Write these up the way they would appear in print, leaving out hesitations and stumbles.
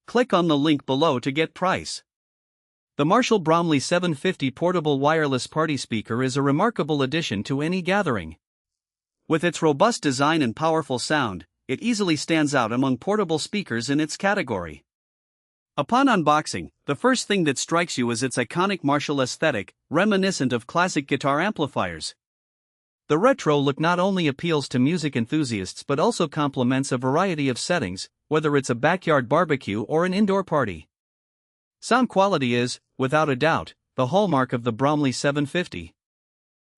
Click on the link below to get price. The Marshall Bromley 750 portable wireless party speaker is a remarkable addition to any gathering. With its robust design and powerful sound, it easily stands out among portable speakers in its category. Upon unboxing, the first thing that strikes you is its iconic Marshall aesthetic, reminiscent of classic guitar amplifiers. The retro look not only appeals to music enthusiasts but also complements a variety of settings, whether it's a backyard barbecue or an indoor party. Sound quality is, without a doubt, the hallmark of the Bromley 750.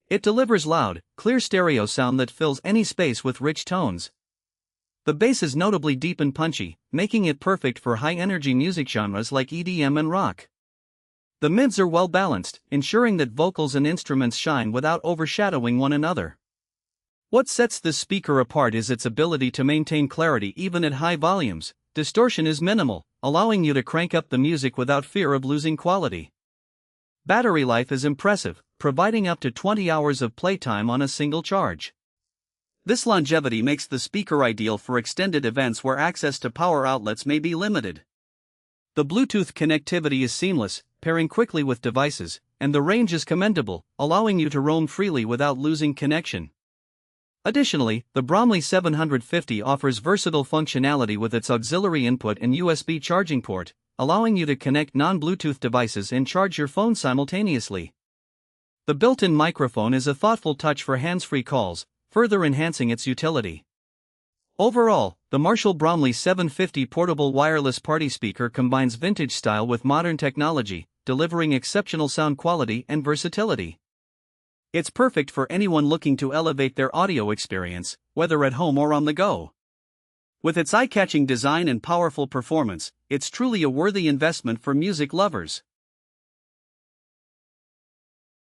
It delivers loud, clear stereo sound that fills any space with rich tones. The bass is notably deep and punchy, making it perfect for high-energy music genres like EDM and rock. The mids are well balanced, ensuring that vocals and instruments shine without overshadowing one another. What sets this speaker apart is its ability to maintain clarity even at high volumes. Distortion is minimal, allowing you to crank up the music without fear of losing quality. Battery life is impressive, providing up to 20 hours of playtime on a single charge. This longevity makes the speaker ideal for extended events where access to power outlets may be limited. The Bluetooth connectivity is seamless, pairing quickly with devices, and the range is commendable, allowing you to roam freely without losing connection. Additionally, the Bromley 750 offers versatile functionality with its auxiliary input and USB charging port, allowing you to connect non-Bluetooth devices and charge your phone simultaneously. The built-in microphone is a thoughtful touch for hands-free calls, further enhancing its utility. Overall, the Marshall Bromley 750 portable wireless party speaker combines vintage style with modern technology, delivering exceptional sound quality and versatility. It's perfect for anyone looking to elevate their audio experience, whether at home or on the go. With its eye-catching design and powerful performance, it's truly a worthy investment for music lovers.